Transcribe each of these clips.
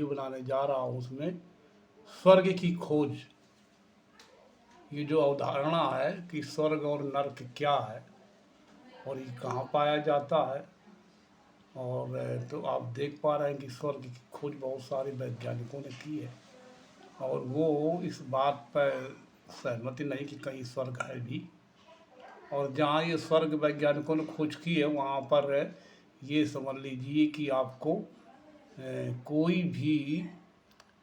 बनाने जा रहा हूँ उसमें स्वर्ग की खोज। ये जो अवधारणा है कि स्वर्ग और नर्क क्या है और ये कहाँ पाया जाता है, और तो आप देख पा रहे हैं कि स्वर्ग की खोज बहुत सारे वैज्ञानिकों ने की है और वो इस बात पर सहमति नहीं कि कहीं स्वर्ग है भी। और जहाँ ये स्वर्ग वैज्ञानिकों ने खोज की है वहाँ पर ये समझ लीजिए कि आपको कोई भी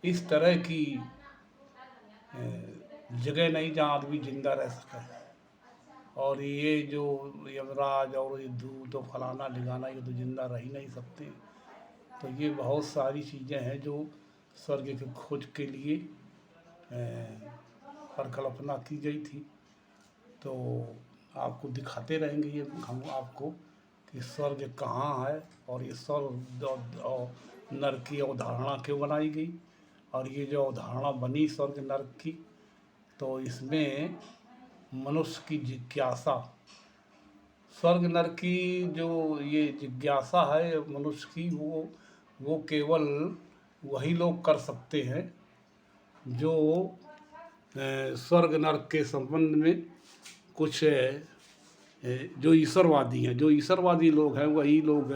इस तरह की जगह नहीं जहाँ आदमी जिंदा रह सके। और ये जो यमराज और ये दूत और फलाना ढिकाना, ये तो जिंदा रह ही नहीं सकते। तो ये बहुत सारी चीज़ें हैं जो स्वर्ग की खोज के लिए परिकल्पना की गई थी। तो आपको दिखाते रहेंगे ये हम आपको कि स्वर्ग कहाँ है और ये स्वर्ग और नर्क की अवधारणा क्यों बनाई गई। और ये जो अवधारणा बनी स्वर्ग नर्क की, तो इसमें मनुष्य की जिज्ञासा, स्वर्ग नर्क की जो ये जिज्ञासा है मनुष्य की, वो केवल वही लोग कर सकते हैं जो स्वर्ग नर्क के संबंध में कुछ जो ईश्वरवादी लोग हैं वही लोग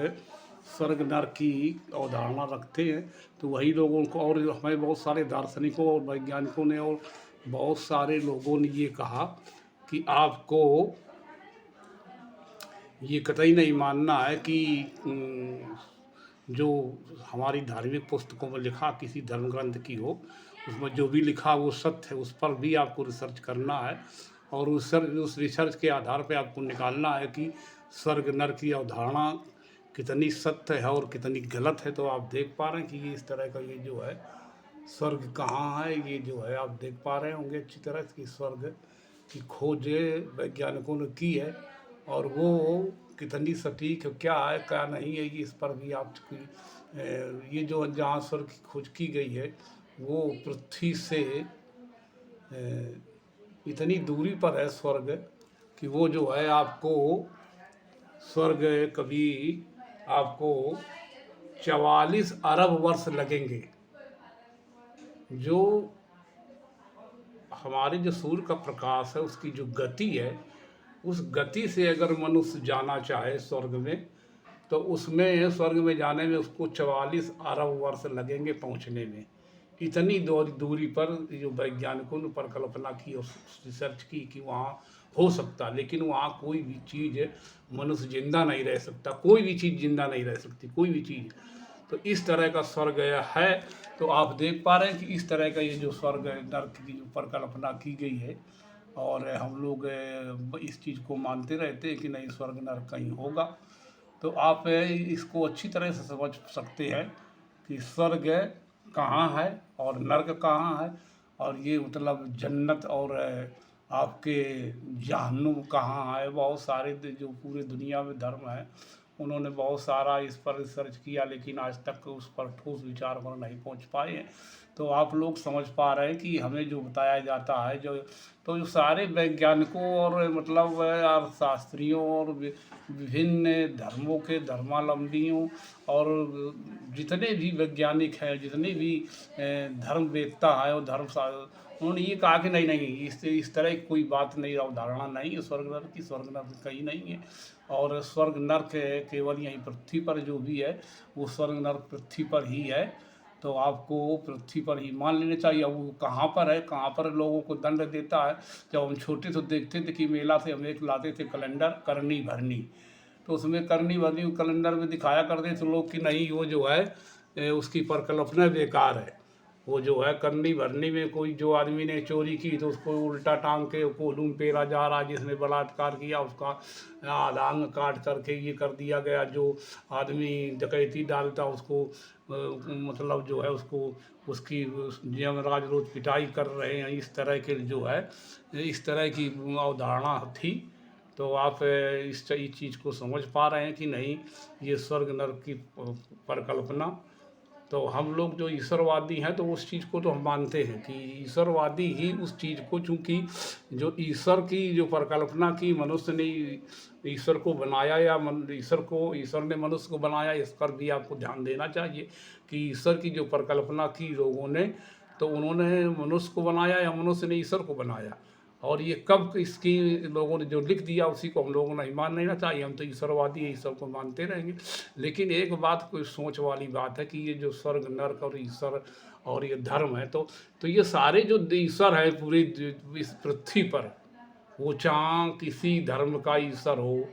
स्वर्ग नर्क की अवधारणा रखते हैं। तो वही लोगों को, और हमें बहुत सारे दार्शनिकों और वैज्ञानिकों ने और बहुत सारे लोगों ने ये कहा कि आपको ये कतई नहीं मानना है कि जो हमारी धार्मिक पुस्तकों में लिखा किसी धर्म ग्रंथ की हो, उसमें जो भी लिखा वो सत्य है, उस पर भी आपको रिसर्च करना है और उस रिसर्च के आधार पे आपको निकालना है कि स्वर्ग नर्क की अवधारणा कितनी सत्य है और कितनी गलत है। तो आप देख पा रहे हैं कि ये इस तरह का ये जो है स्वर्ग कहाँ है, ये जो है आप देख पा रहे होंगे अच्छी तरह कि स्वर्ग की खोज वैज्ञानिकों ने की है और वो कितनी सटीक है, क्या है क्या नहीं है, ये इस पर भी आपकी ये जो जहाँ स्वर्ग की खोज की गई है वो पृथ्वी से इतनी दूरी पर है स्वर्ग कि वो जो है आपको स्वर्ग कभी आपको 44 अरब वर्ष लगेंगे। जो हमारे जो सूर्य का प्रकाश है उसकी जो गति है, उस गति से अगर मनुष्य जाना चाहे स्वर्ग में, तो उसमें स्वर्ग में जाने में उसको 44 अरब वर्ष लगेंगे पहुंचने में। इतनी दूरी पर जो वैज्ञानिकों ने परिकल्पना की और रिसर्च की कि वहाँ हो सकता, लेकिन वहाँ कोई भी चीज़ मनुष्य जिंदा नहीं रह सकता, कोई भी चीज़ जिंदा नहीं रह सकती, कोई भी चीज़। तो इस तरह का स्वर्ग है। तो आप देख पा रहे हैं कि इस तरह का ये जो स्वर्ग नर्क की जो परिकल्पना की गई है, और हम लोग इस चीज़ को मानते रहते हैं कि नहीं स्वर्ग नर्क कहीं होगा। तो आप इसको अच्छी तरह से समझ सकते हैं कि स्वर्ग कहाँ है और नर्क कहाँ है, और ये मतलब जन्नत और आपके जहन्नुम कहाँ है। बहुत सारे जो पूरे दुनिया में धर्म है उन्होंने बहुत सारा इस पर रिसर्च किया, लेकिन आज तक उस पर ठोस विचार पर नहीं पहुंच पाए हैं। तो आप लोग समझ पा रहे हैं कि हमें जो बताया जाता है जो, तो जो सारे वैज्ञानिकों और मतलब अर्थशास्त्रियों और विभिन्न धर्मों के धर्मावलंबियों और जितने भी वैज्ञानिक हैं, जितने भी धर्मवेत्ता है और उन्होंने ये कहा कि नहीं नहीं इस तरह की कोई बात नहीं, अवधारणा नहीं है स्वर्ग नर्क की, स्वर्ग नर्क कहीं नहीं है। और स्वर्ग नर्क केवल यहीं पृथ्वी पर जो भी है वो स्वर्ग नर्क पृथ्वी पर ही है। तो आपको पृथ्वी पर ही मान लेना चाहिए। अब वो कहाँ पर है, कहाँ पर लोगों को दंड देता है। जब हम छोटे तो देखते थे कि मेला से हम एक लाते थे कैलेंडर करनी भरनी, तो उसमें करनी भरनी कैलेंडर में दिखाया करते थे लोग कि नहीं वो जो है उसकी परिकल्पना बेकार है। वो जो है करनी भरनी में कोई जो आदमी ने चोरी की तो उसको उल्टा टांग के कोल्हू में पेरा जा रहा, जिसने बलात्कार किया उसका आधा अंग काट करके ये कर दिया गया, जो आदमी डकैती डालता उसको मतलब जो है उसको उसकी यमराज रोज पिटाई कर रहे हैं। इस तरह के जो है इस तरह की अवधारणा थी। तो आप इस चीज़ को समझ पा रहे हैं कि नहीं ये स्वर्ग नर्क की परिकल्पना तो हम लोग जो ईश्वरवादी हैं तो उस चीज़ को तो हम मानते हैं कि ईश्वरवादी ही उस चीज़ को, चूँकि जो ईश्वर की जो परिकल्पना की मनुष्य ने ईश्वर को बनाया, या ईश्वर ने मनुष्य को बनाया, इस पर भी आपको ध्यान देना चाहिए कि ईश्वर की जो परिकल्पना की लोगों ने, तो उन्होंने मनुष्य को बनाया या मनुष्य ने ईश्वर को बनाया। और ये कब इसकी लोगों ने जो लिख दिया उसी को हम लोगों ने मान लेना चाहिए। हम तो ईश्वरवादी है, ईश्वर को मानते रहेंगे। लेकिन एक बात कोई सोच वाली बात है कि ये जो स्वर्ग नर्क और ईश्वर और ये धर्म है, तो ये सारे जो ईश्वर है पूरी इस पृथ्वी पर, वो चाहे किसी धर्म का ईश्वर हो,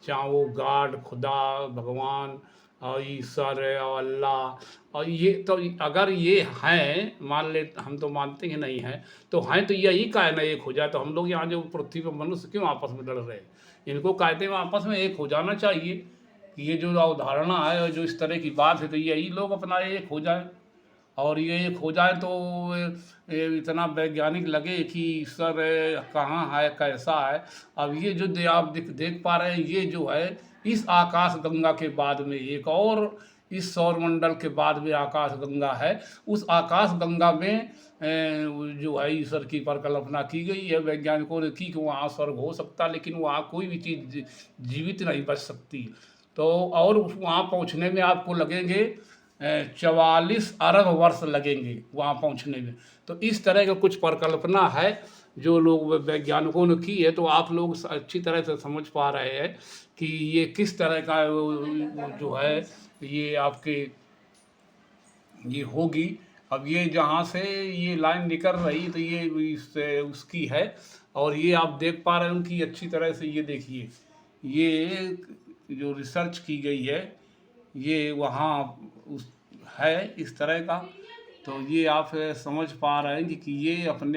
चाहे वो गॉड, खुदा, भगवान और ईश्वर है और अल्लाह, और ये तो अगर ये हैं, मान ले, हम तो मानते हैं नहीं हैं, तो हैं तो यही कायना एक हो जाए। तो हम लोग यहाँ जो पृथ्वी पर मनुष्य क्यों आपस में लड़ रहे हैं? इनको कायदे में आपस में एक हो जाना चाहिए कि ये जो अवधारणा है और जो इस तरह की बात है, तो यही लोग अपना एक हो जाए। और ये एक हो जाए तो ये इतना वैज्ञानिक लगे कि ईश्वर कहाँ है, कैसा है। अब ये जो आप देख पा रहे हैं, ये जो है इस आकाश गंगा के बाद में एक और इस सौरमंडल के बाद में आकाश गंगा है। उस आकाश गंगा में जो है ईश्वर की परिकल्पना की गई है, वैज्ञानिकों ने की कि वहाँ स्वर्ग हो सकता, लेकिन वहाँ कोई भी चीज़ जीवित नहीं बच सकती। तो और वहाँ पहुँचने में आपको लगेंगे 44 अरब वर्ष लगेंगे वहाँ पहुँचने में। तो इस तरह का कुछ परिकल्पना है जो लोग वैज्ञानिकों ने की है। तो आप लोग अच्छी तरह से समझ पा रहे हैं कि ये किस तरह का जो है ये आपके ये होगी। अब ये जहाँ से ये लाइन निकल रही, तो ये उसकी है। और ये आप देख पा रहे हो कि अच्छी तरह से ये देखिए, ये जो रिसर्च की गई है ये वहाँ उस है इस तरह का। तो ये आप समझ पा रहे हैं कि ये अपने